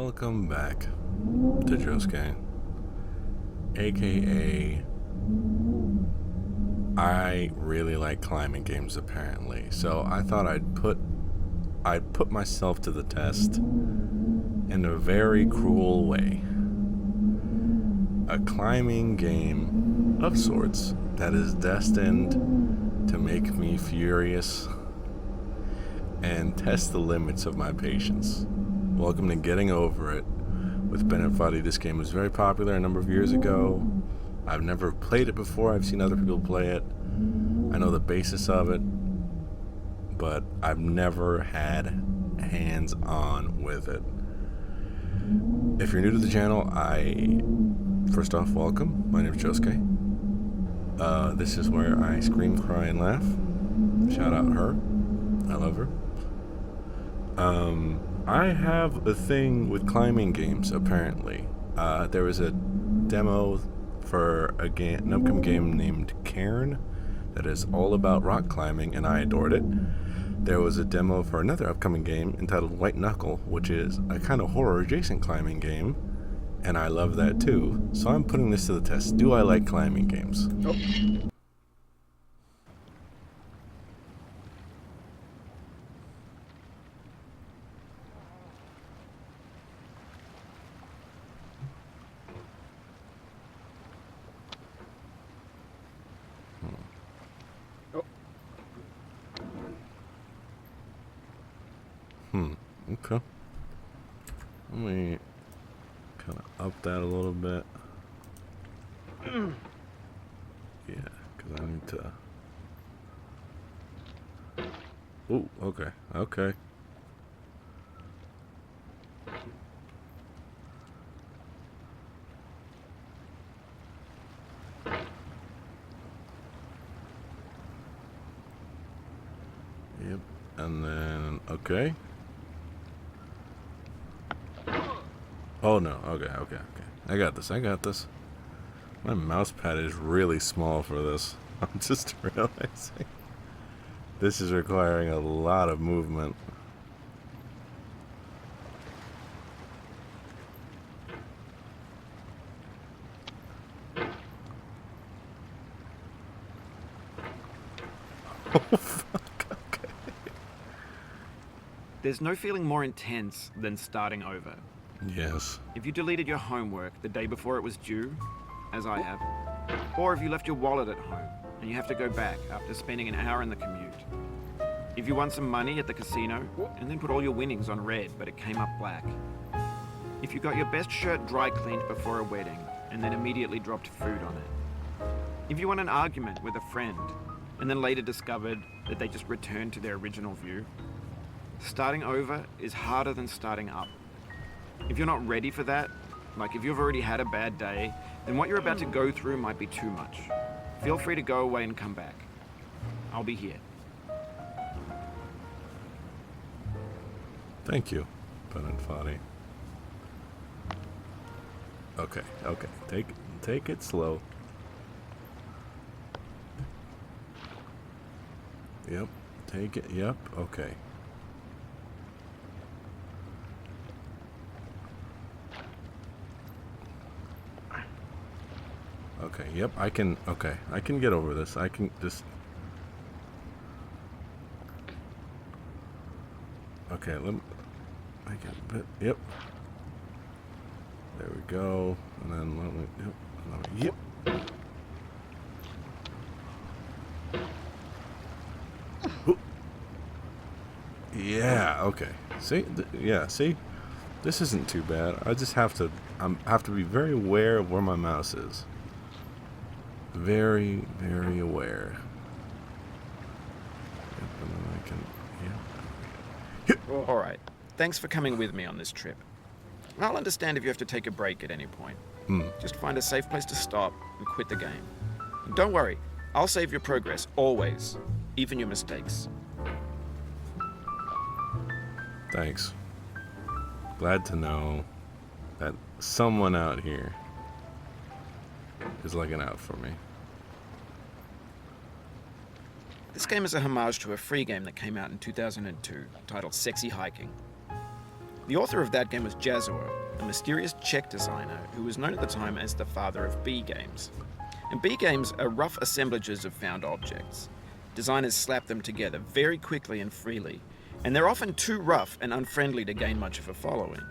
Welcome back to Josuke, aka I really like climbing games apparently, so I thought I'd put myself to the test in a very cruel way. A climbing game of sorts that is destined to make me furious and test the limits of my patience. Welcome to Getting Over It with Ben and Fuddy. This game was very popular a number of years ago. I've never played it before. I've seen other people play it. I know the basis of it, but I've never had hands-on with it. If you're new to the channel, first off, welcome. My name is Josuke. This is where I scream, cry, and laugh. Shout out her. I love her. I have a thing with climbing games, apparently. There was a demo for an upcoming game named Cairn that is all about rock climbing, and I adored it. There was a demo for another upcoming game entitled White Knuckle, which is a kind of horror-adjacent climbing game, and I love that too. So I'm putting this to the test. Do I like climbing games? Oh. Okay. Let me kind of up that a little bit. Yeah, because I need to... Ooh, okay, okay. Yep, and then, okay. Oh no, okay. I got this. My mouse pad is really small for this. I'm just realizing. This is requiring a lot of movement. Oh fuck, okay. There's no feeling more intense than starting over. Yes. If you deleted your homework the day before it was due, as I have, or if you left your wallet at home and you have to go back after spending an hour in the commute. If you won some money at the casino and then put all your winnings on red but it came up black. If you got your best shirt dry cleaned before a wedding and then immediately dropped food on it. If you won an argument with a friend and then later discovered that they just returned to their original view. Starting over is harder than starting up. If you're not ready for that, like if you've already had a bad day, then what you're about to go through might be too much. Feel free to go away and come back. I'll be here. Thank you, Ben and Foddy. Okay. Take it slow. Yep, take it, yep, okay. Okay, yep, I can get over this. I can just... Okay, let me... I get a bit, yep. There we go. And then let me, yep. Ooh. Yeah, okay. See? See? This isn't too bad. I just have to be very aware of where my mouse is. Very, very aware. Yep, and then I can, yeah. All right. Thanks for coming with me on this trip. I'll understand if you have to take a break at any point. Just find a safe place to stop and quit the game. And don't worry, I'll save your progress, always. Even your mistakes. Thanks. Glad to know that someone out here is looking out for me. This game is a homage to a free game that came out in 2002 titled Sexy Hiking. The author of that game was Jazuo, a mysterious Czech designer who was known at the time as the father of B games. And B games are rough assemblages of found objects. Designers slap them together very quickly and freely, and they're often too rough and unfriendly to gain much of a following.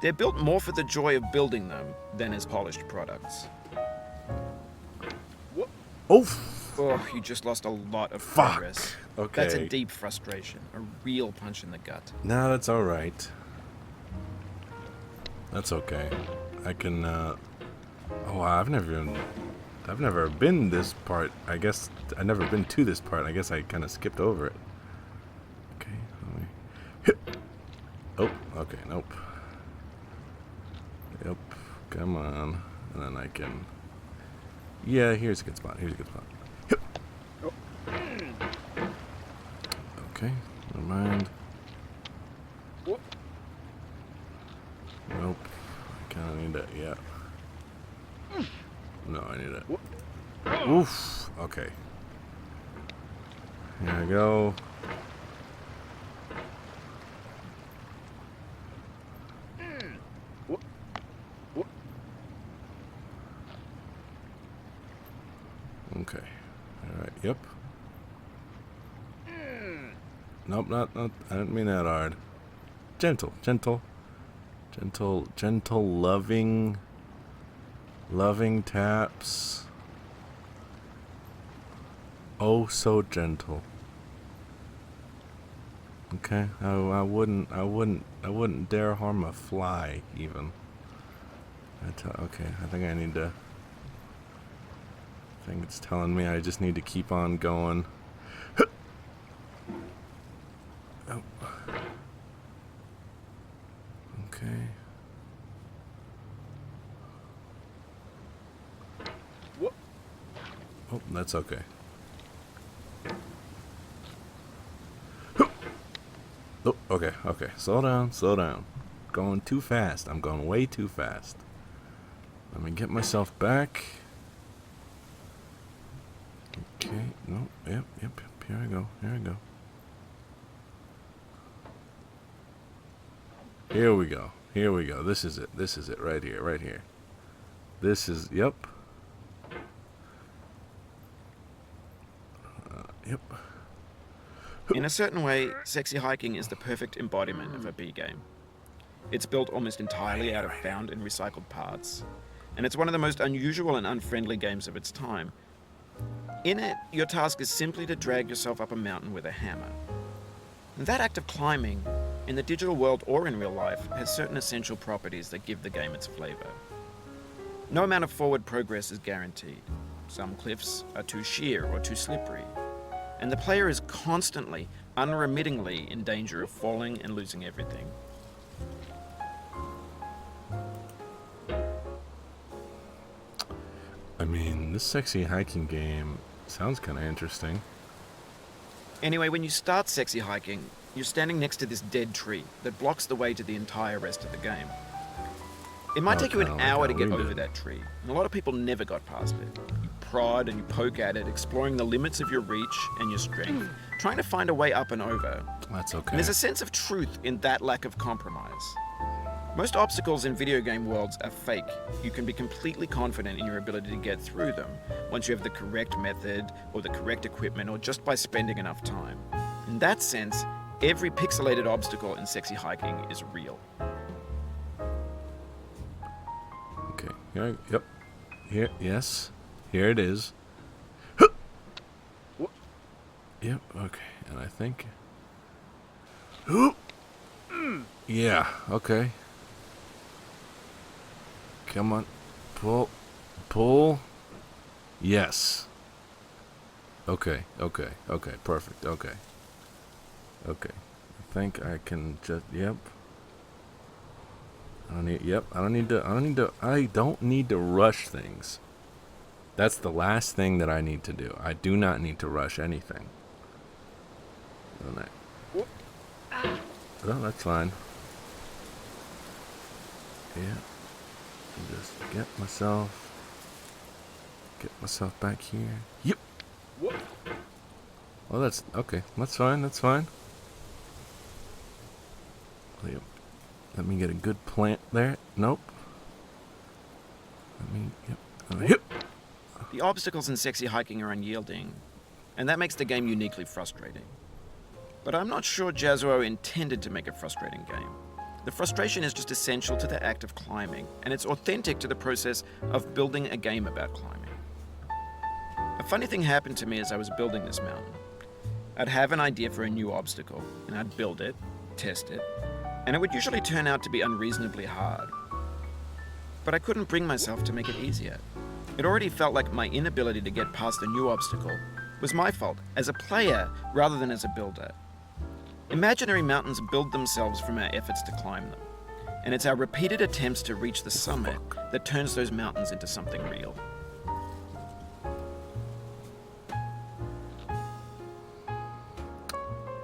They're built more for the joy of building them than as polished products. Oh, you just lost a lot of progress. Okay. That's a deep frustration, a real punch in the gut. No, that's all right. That's okay. I can. Oh, I've never been this part. I guess I've never been to this part. I guess I kind of skipped over it. Okay. Oh, okay. Nope. Yep. Come on. And then I can. Yeah, here's a good spot. Okay, never mind. Nope. I kinda need that, yeah. No, I need it. Oof. Okay. Here we go. Okay. Alright, yep. Nope, not. I didn't mean that hard. Gentle, loving taps. Oh, so gentle. Okay, I wouldn't dare harm a fly even. Okay, I think I need to. I think it's telling me I just need to keep on going. Oh. Okay. Oh, that's okay. Oh, okay. Slow down. Going too fast. I'm going way too fast. Let me get myself back. Okay, no, yep, here I go. Here we go. This is it, right here. This is, yep. Yep. In a certain way, Sexy Hiking is the perfect embodiment of a B game. It's built almost entirely out of found and recycled parts, and it's one of the most unusual and unfriendly games of its time. In it, your task is simply to drag yourself up a mountain with a hammer. And that act of climbing, in the digital world or in real life, has certain essential properties that give the game its flavor. No amount of forward progress is guaranteed. Some cliffs are too sheer or too slippery, and the player is constantly, unremittingly in danger of falling and losing everything. I mean, this Sexy Hiking game sounds kind of interesting. Anyway, when you start Sexy Hiking, you're standing next to this dead tree that blocks the way to the entire rest of the game. It might take you an hour to get over that tree, and a lot of people never got past it. You prod and you poke at it, exploring the limits of your reach and your strength, trying to find a way up and over. That's okay. And there's a sense of truth in that lack of compromise. Most obstacles in video game worlds are fake. You can be completely confident in your ability to get through them once you have the correct method or the correct equipment or just by spending enough time. In that sense, every pixelated obstacle in Sexy Hiking is real. Okay. Yep. Here. Yes. Here it is. Yep. Okay. And I think. Yeah. Okay. Come on. Pull. Yes. Okay. Perfect. Okay. I think I can just, yep. I don't need to rush things. That's the last thing that I need to do. I do not need to rush anything. Oh, that's fine. Yeah. Just get myself back here. Yep. Well, that's okay. That's fine. Yep. Let me get a good plant there. Nope. Let me, yep. The obstacles in sexy hiking are unyielding, and that makes the game uniquely frustrating. But I'm not sure Jazzuo intended to make a frustrating game. The frustration is just essential to the act of climbing, and it's authentic to the process of building a game about climbing. A funny thing happened to me as I was building this mountain. I'd have an idea for a new obstacle, and I'd build it, test it, and it would usually turn out to be unreasonably hard. But I couldn't bring myself to make it easier. It already felt like my inability to get past a new obstacle was my fault as a player rather than as a builder. Imaginary mountains build themselves from our efforts to climb them, and it's our repeated attempts to reach the summit that turns those mountains into something real.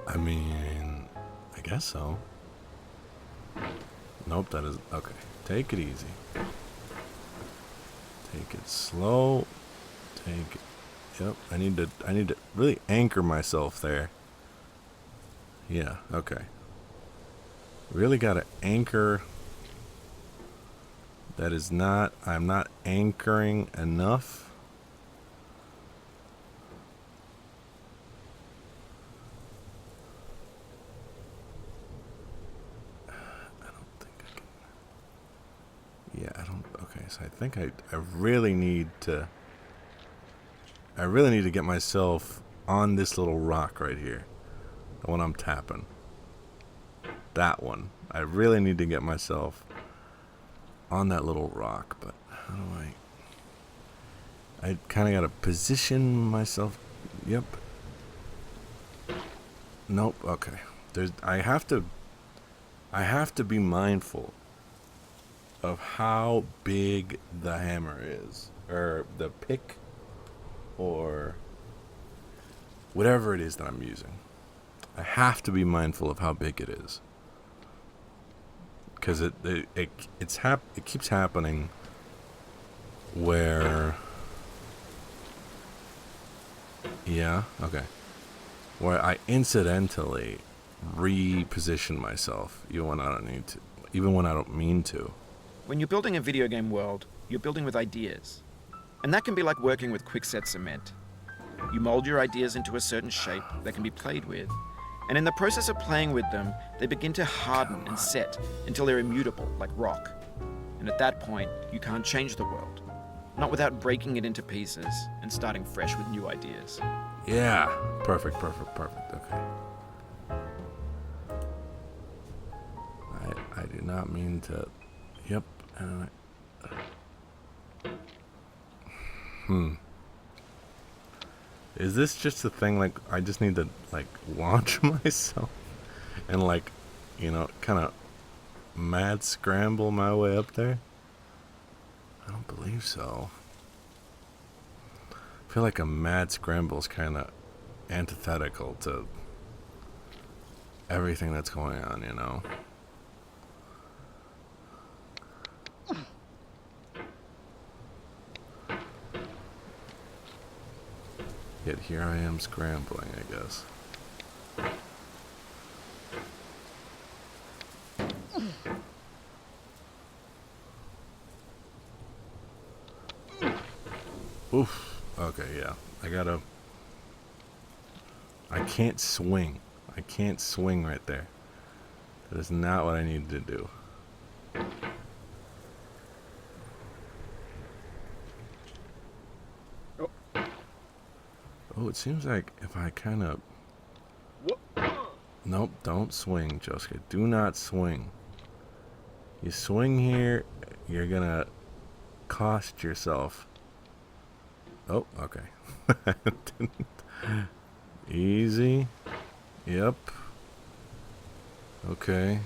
I mean, I guess so. Nope, that is okay. Take it easy. Take it slow. Take it. Yep, I need to really anchor myself there. Yeah, okay. Really got to anchor. I'm not anchoring enough. Okay, so I think I really need to get myself on this little rock right here. The one I'm tapping. That one. I really need to get myself on that little rock, but how do I kind of got to position myself. Yep. Nope, okay. I have to be mindful of how big the hammer is, or the pick, or whatever it is that I'm using. I have to be mindful of how big it is, because it keeps happening where, where I incidentally reposition myself even when I don't mean to. When you're building a video game world, you're building with ideas. And that can be like working with quickset cement. You mold your ideas into a certain shape that can be played with. And in the process of playing with them, they begin to harden and set until they're immutable, like rock. And at that point, you can't change the world. Not without breaking it into pieces and starting fresh with new ideas. Yeah. Perfect. Okay. I do not mean to... Yep. Is this just a thing, like, I just need to, like, launch myself and, like, kind of mad scramble my way up there? I don't believe so. I feel like a mad scramble is kind of antithetical to everything that's going on, Yet here I am scrambling, I guess. Oof. Okay, yeah. I can't swing. I can't swing right there. That is not what I need to do. Oh, it seems like if I kind of... Nope, don't swing, Josuke. Do not swing. You swing here, you're gonna cost yourself. Oh, okay. Easy. Yep. Okay.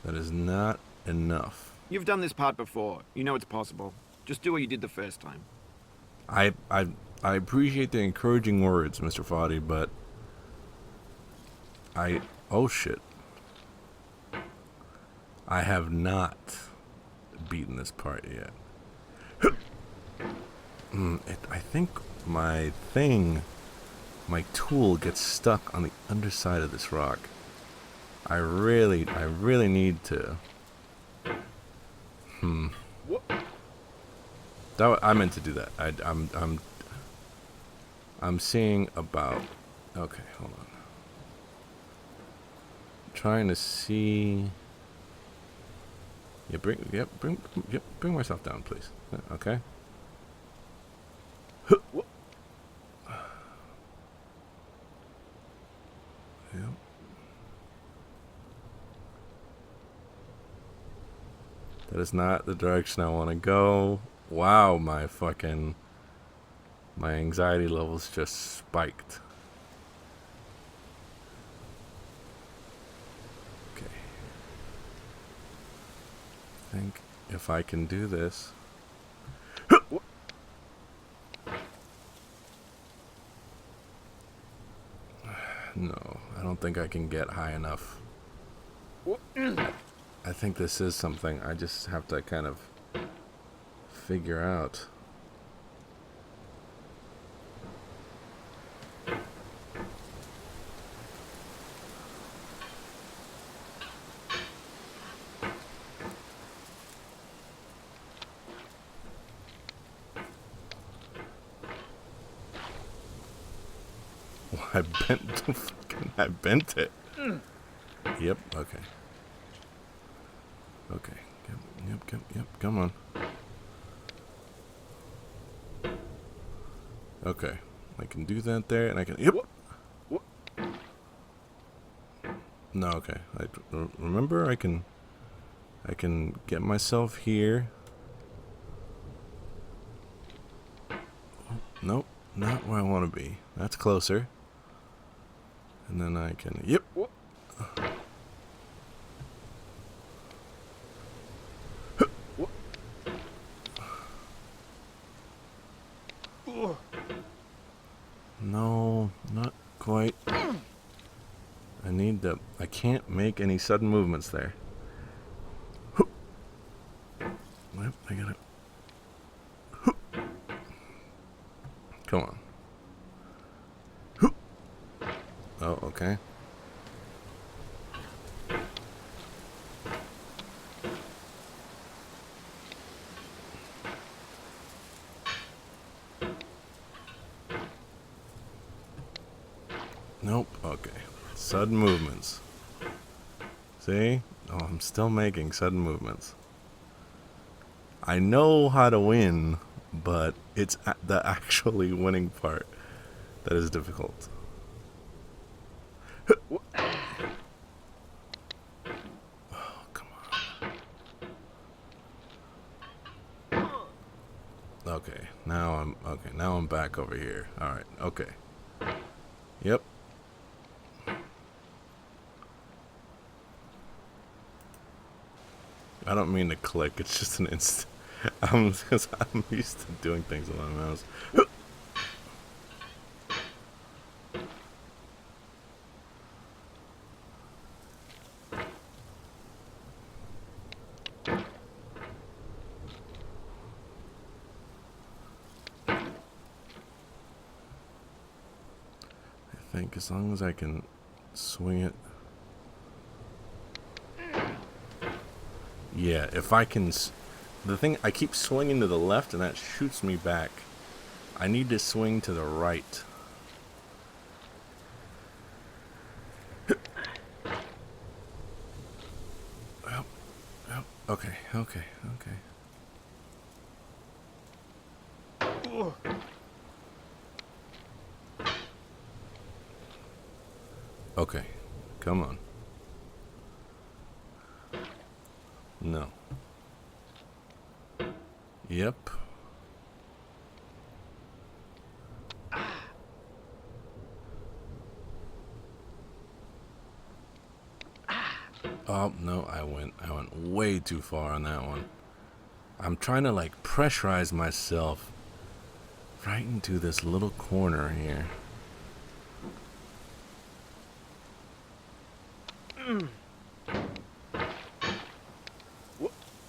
That is not enough. You've done this part before. You know it's possible. Just do what you did the first time. I appreciate the encouraging words, Mr. Foddy, but oh shit. I have not beaten this part yet. I think my thing my tool gets stuck on the underside of this rock. I really need to. I meant to do that. I'm seeing about. Okay, hold on. Trying to see. Yeah, bring myself down, please. Okay. Yep. That is not the direction I want to go. Wow, my anxiety levels just spiked. Okay. I think if I can do this. No, I don't think I can get high enough. I think this is something I just have to kind of figure out. Well, I bent it. Yep, okay. Okay. Yep, come on. Okay. I can do that there, and I can... Yep! No, okay. Remember, I can get myself here. Nope, not where I want to be. That's closer. And then I can... Yep! No, not quite. I can't make any sudden movements there. Yep, I got it. Come on. Oh, okay. Nope, okay. Sudden movements. See? Oh, I'm still making sudden movements. I know how to win, but it's the actually winning part that is difficult. Oh, come on. Okay, now I'm back over here. Alright, okay. Yep. I don't mean to click, it's just an instant. I'm used to doing things with my mouse. I think as long as I can swing it. Yeah, if I can... The thing, I keep swinging to the left and that shoots me back. I need to swing to the right. Okay. Okay, come on. No. Yep. Oh, no, I went way too far on that one. I'm trying to like pressurize myself right into this little corner here.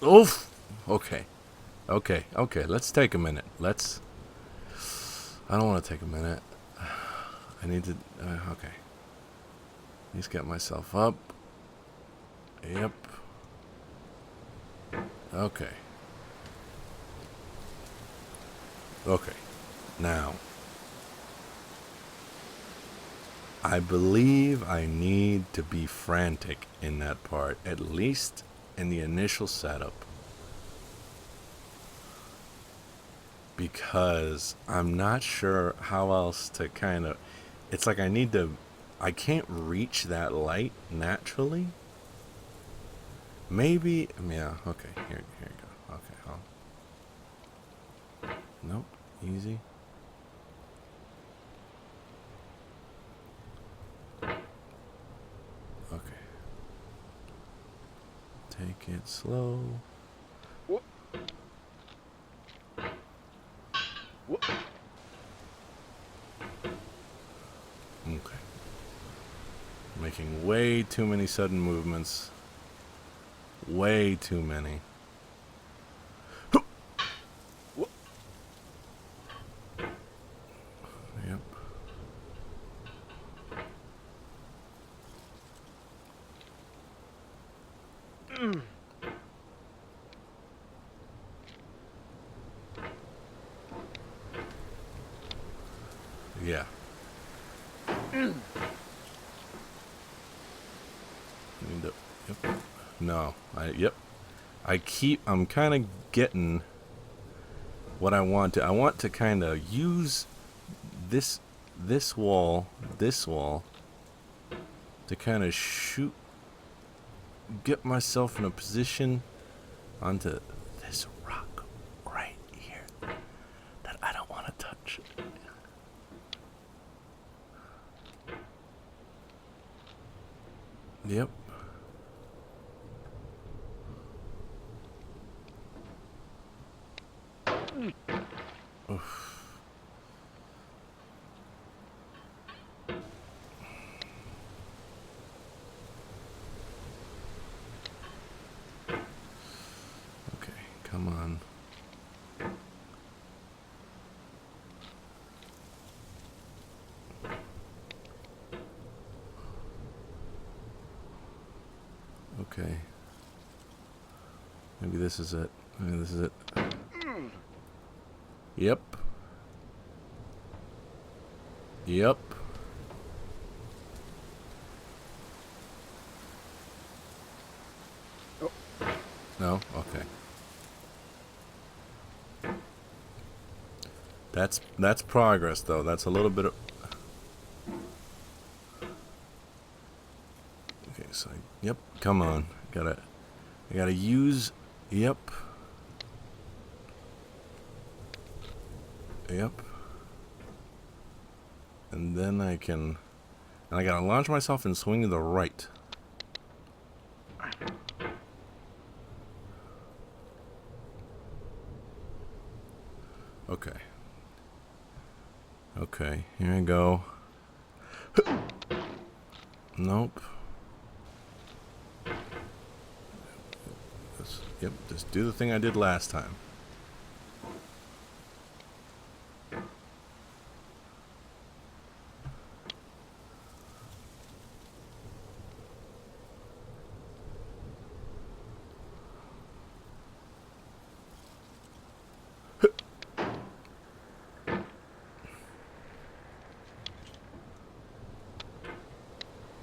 Oof. Okay. Let's take a minute. I don't want to take a minute. I need to... okay. At least get myself up. Yep. Okay. Okay. Now, I believe I need to be frantic in that part, at least in the initial setup. Because I'm not sure how else to kind of... It's like I can't reach that light naturally. Maybe... Yeah, okay. Here you go. Okay, nope. Easy. Okay. Take it slow. Whoop. Whoop. Okay. Making way too many sudden movements. Way too many. Whoop. Yep. Yeah. Yep. No. Yep. I'm kind of getting what I want to. I want to kind of use this wall to kind of get myself in a position onto this rock right here that I don't want to touch. Yep. Oof. Okay, come on. Okay. Maybe this is it. Maybe this is it. Yep. Yep. Oh. No? Okay. That's progress though. That's a little bit of... Okay, so yep, come on. I gotta use... Yep. Yep. And then I gotta launch myself and swing to the right. Okay. Okay, here I go. Nope. Just do the thing I did last time.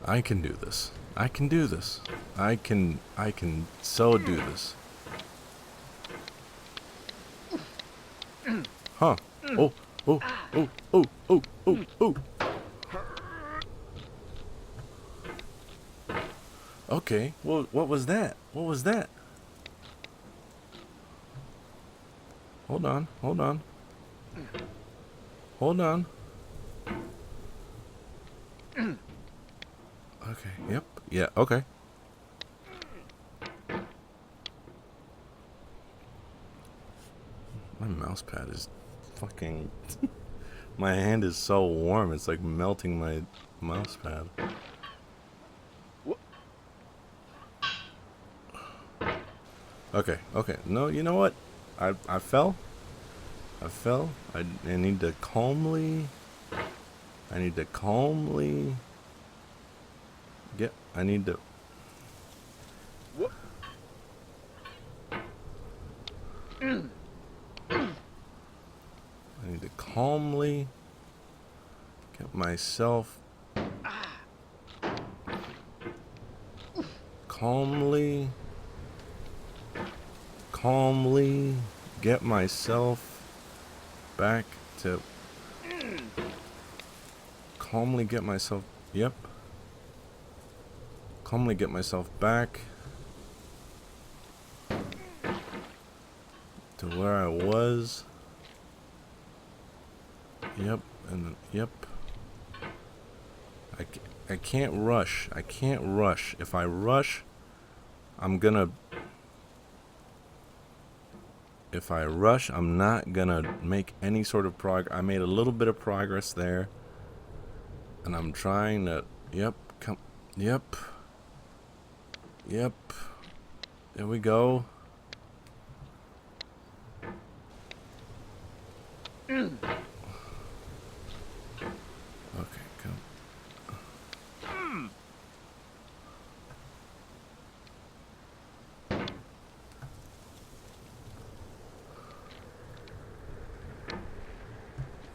I can do this. I can do this. I can so do this. Huh. Oh, oh, oh, oh, oh, oh, oh. Okay, well, what was that? What was that? Hold on, hold on. Hold on. Okay, yep, yeah, okay. My mouse pad is fucking... My hand is so warm, it's like melting my mouse pad. Okay, okay. No, you know what? I fell. I need to calmly I need to calmly get. I need to. What? I need to calmly get myself. Calmly get myself back to. Calmly get myself. Yep. Calmly get myself back to where I was. Yep, and yep. I can't rush. I can't rush. If I rush, I'm gonna. If I rush, I'm not gonna make any sort of progress. I made a little bit of progress there, and I'm trying to. Yep, come. Yep. Yep. There we go. Okay, come.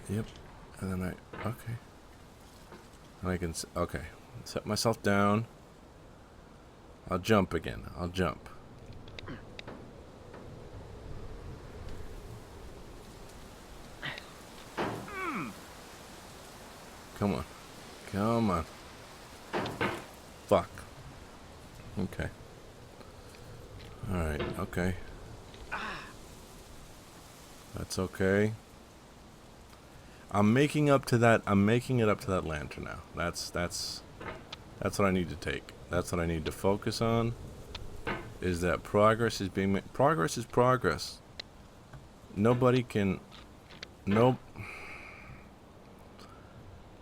Yep. And then okay. And I can, okay. Set myself down. I'll jump again. I'll jump. Come on. Come on. Fuck. Okay. Alright, okay. That's okay. I'm making up to that. I'm making it up to that lantern now. That's what I need to take. That's what I need to focus on. Is that progress is being made. Progress is progress. Nobody can. Nope.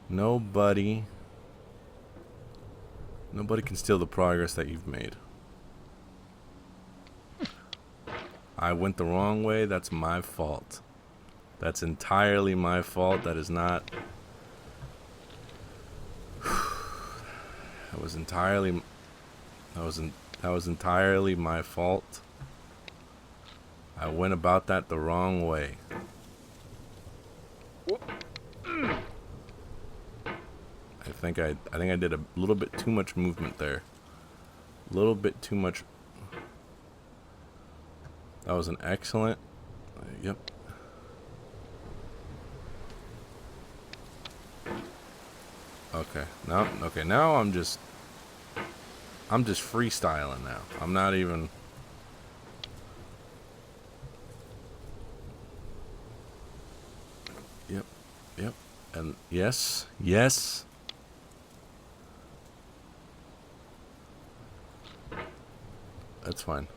Nobody can steal the progress that you've made. I went the wrong way. That's my fault. That's entirely my fault. That is not. That was entirely my fault. I went about that the wrong way. I think I did a little bit too much movement there. A little bit too much. That was an excellent. Yep. Okay. Now I'm just freestyling now. I'm not even. Yep. Yep. And yes. That's fine.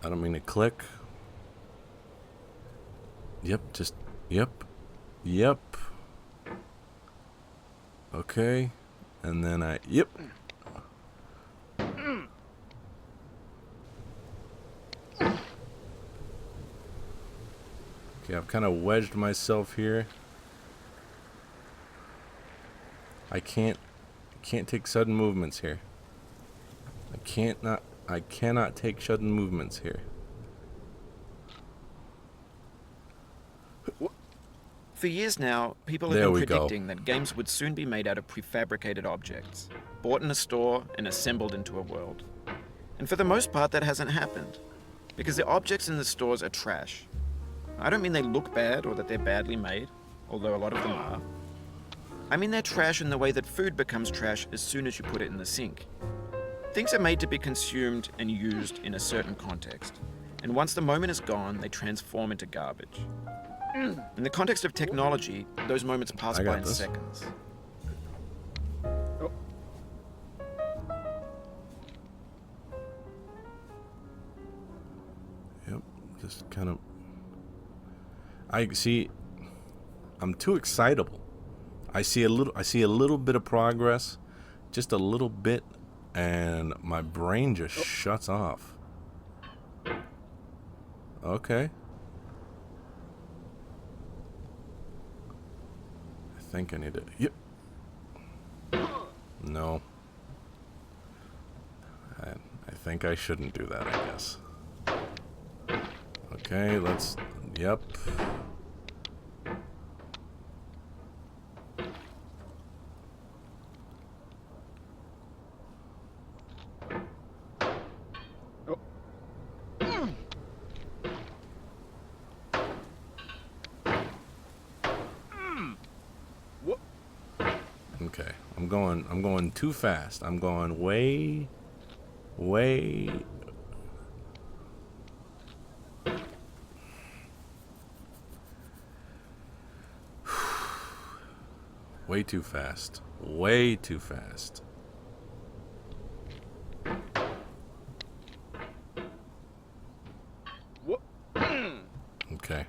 I don't mean to click. Yep, just, yep. Okay. And then yep. Okay, I've kind of wedged myself here. I can't take sudden movements here. I cannot take sudden movements here. For years now, people have been predicting that games would soon be made out of prefabricated objects, bought in a store and assembled into a world. And for the most part, that hasn't happened, because the objects in the stores are trash. I don't mean they look bad or that they're badly made, although a lot of them are. I mean they're trash in the way that food becomes trash as soon as you put it in the sink. Things are made to be consumed and used in a certain context, and once the moment is gone, they transform into garbage. In the context of technology, those moments pass by in seconds. Oh. Yep, just kind of. I'm too excitable. I see a little bit of progress, just a little bit, and my brain just shuts off. Okay. I think I need to... Yep. No. I think I shouldn't do that, I guess. Okay, let's... Yep. Okay, I'm going too fast. I'm going way. Way too fast. Way too fast. Okay.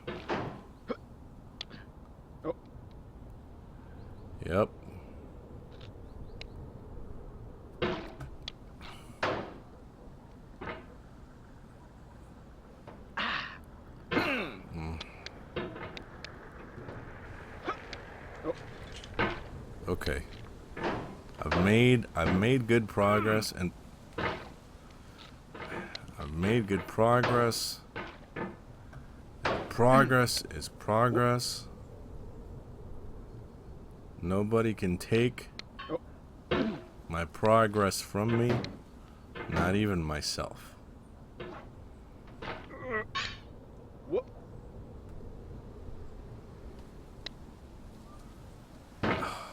Yep. Okay. I've made good progress, and I've made good progress. Progress is progress. Nobody can take my progress from me, not even myself.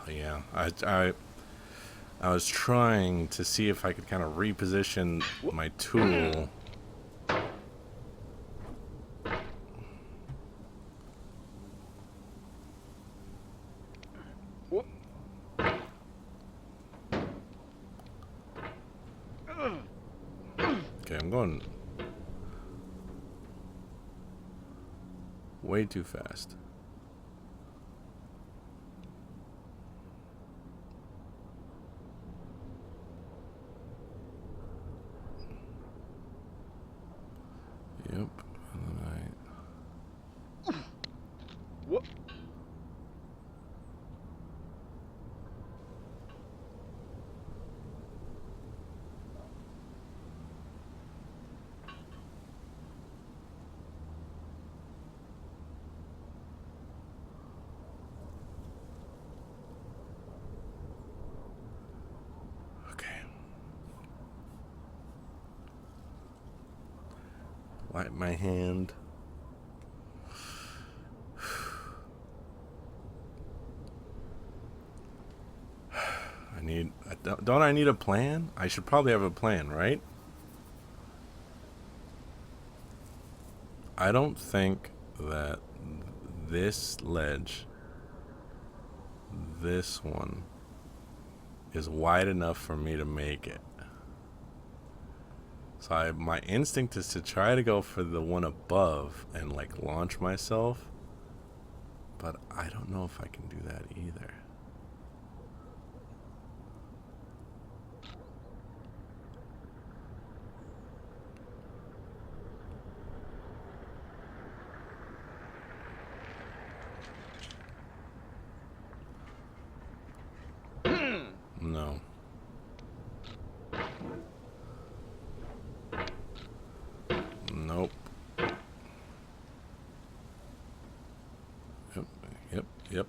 Yeah, I was trying to see if I could kind of reposition my tool. Okay, I'm going way too fast. Yep, and then wipe my hand. Don't I need a plan? I should probably have a plan, right? I don't think that this ledge, this one, is wide enough for me to make it. So my instinct is to try to go for the one above and like launch myself, but I don't know if I can do that either. No. Nope. Yep.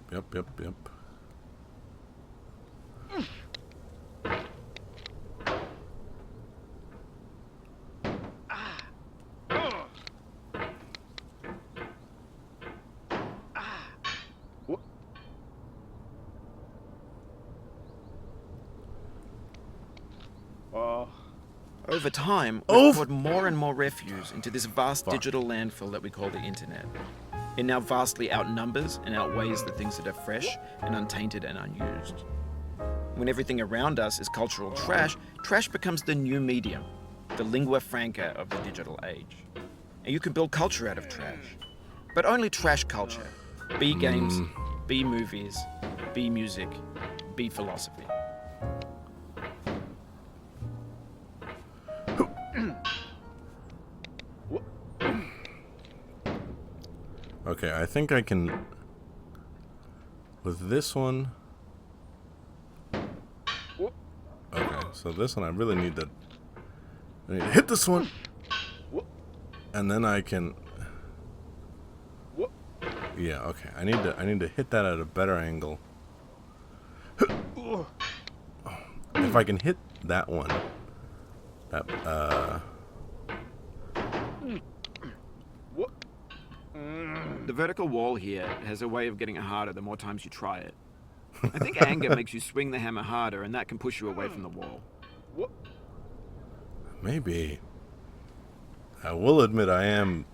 Over time, we've poured more and more refuse into this vast digital landfill that we call the internet. It now vastly outnumbers and outweighs the things that are fresh and untainted and unused. When everything around us is cultural trash, trash becomes the new medium, the lingua franca of the digital age. And you can build culture out of trash. But only trash culture. Be games, be movies, be music, be philosophy. Okay, I think I can... With this one... Okay, so this one I really need to... I need to hit this one! And then I can... Yeah, okay. I need to hit that at a better angle. If I can hit that one... That, The vertical wall here has a way of getting harder the more times you try it. I think anger makes you swing the hammer harder, and that can push you away from the wall. Maybe. I will admit I am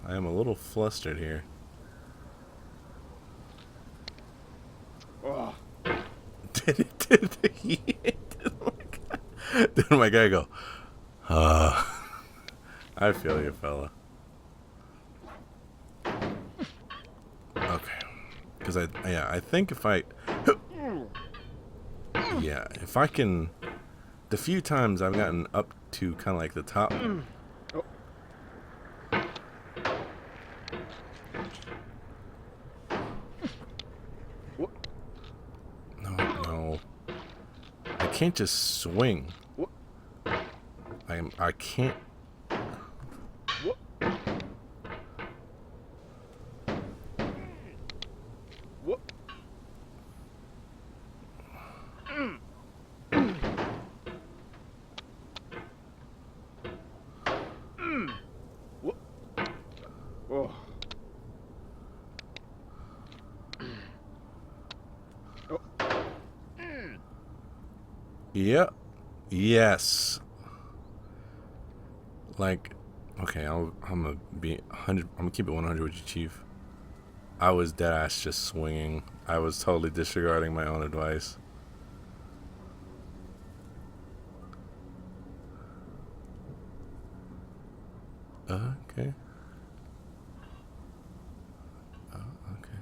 a little flustered here. Oh. Did my guy go, I feel you, fella. Okay. Because I think if I can, the few times I've gotten up to kind of like the top. No. I can't just swing. I can't. Yep. Yes. Like, okay, I'm gonna be 100. I'm gonna keep it 100 with you, Chief. I was dead ass just swinging. I was totally disregarding my own advice. Okay. Okay.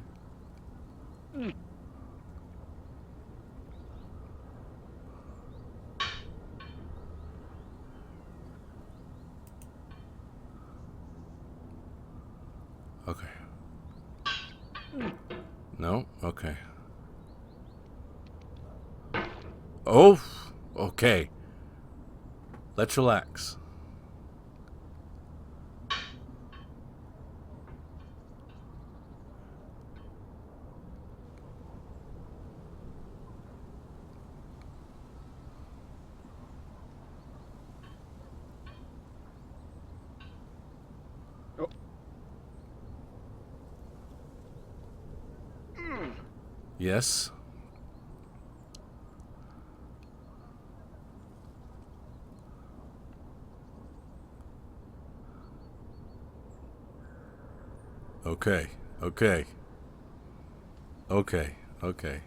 Okay. No? Okay. Oh! Okay. Let's relax. Yes. Okay. Okay. Okay. Okay.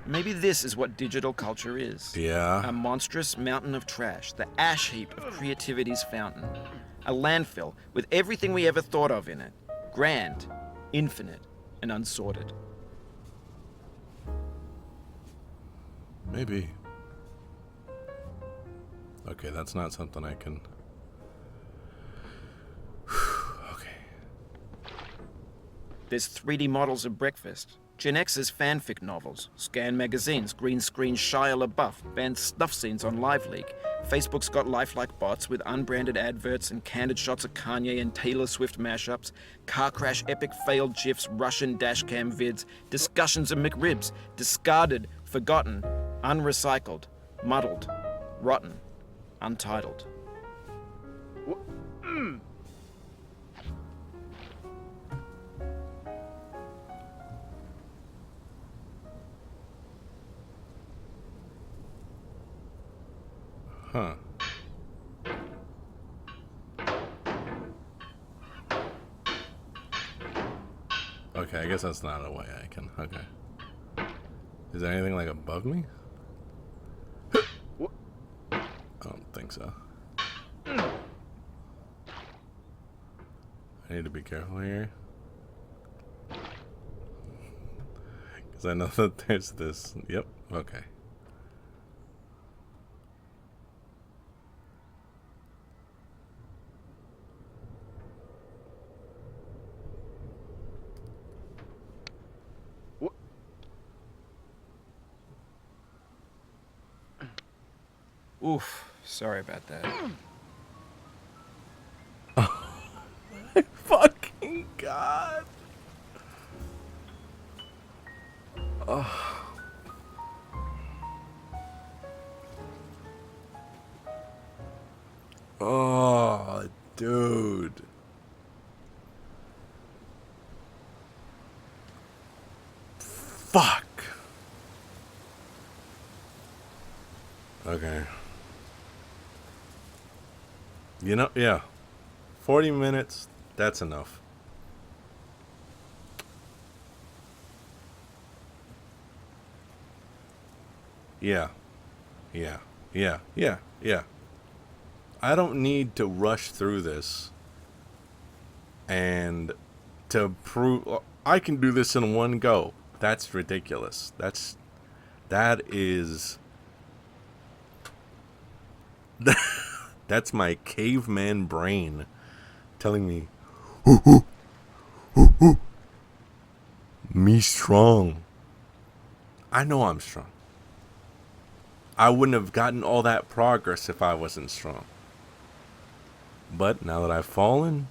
Maybe this is what digital culture is. Yeah. A monstrous mountain of trash, the ash heap of creativity's fountain. A landfill with everything we ever thought of in it. Grand, infinite, and unsorted. Maybe. Okay, that's not something I can... Okay. There's 3D models of breakfast. Gen X's fanfic novels, Scan magazines, green screen Shia LaBeouf, banned snuff scenes on LiveLeak. Facebook's got lifelike bots with unbranded adverts and candid shots of Kanye and Taylor Swift mashups, car crash epic failed GIFs, Russian dashcam vids, discussions of McRibs, discarded, forgotten, unrecycled, muddled, rotten, untitled. Huh. Okay, I guess that's not a way I can... Okay. Is there anything like above me? think so. I need to be careful here. Because I know that there's this. Yep, okay. Oof, sorry about that. My fucking God. Oh. Oh, dude. Fuck. Okay. You know, yeah. 40 minutes, that's enough. Yeah. Yeah. Yeah. Yeah. Yeah. I don't need to rush through this and to prove I can do this in one go. That's ridiculous. That is that's my caveman brain telling me me strong. I know I'm strong. I wouldn't have gotten all that progress if I wasn't strong. But now that I've fallen,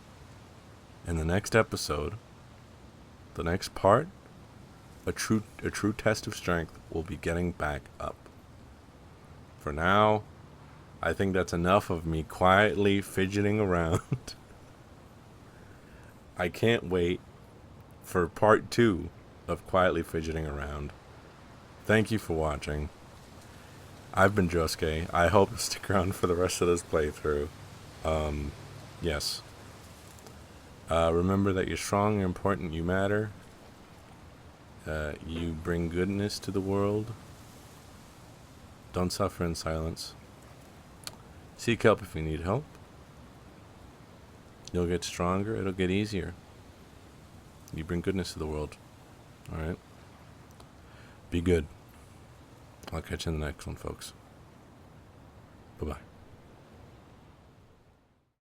in the next episode, the next part, a true test of strength will be getting back up. For now, I think that's enough of me quietly fidgeting around. I can't wait for part 2 of quietly fidgeting around. Thank you for watching. I've been Josuke. I hope you stick around for the rest of this playthrough. Yes. Remember that you're strong, you're important, you matter. You bring goodness to the world. Don't suffer in silence. Seek help if you need help. You'll get stronger, it'll get easier. You bring goodness to the world. Alright? Be good. I'll catch you in the next one, folks. Bye-bye.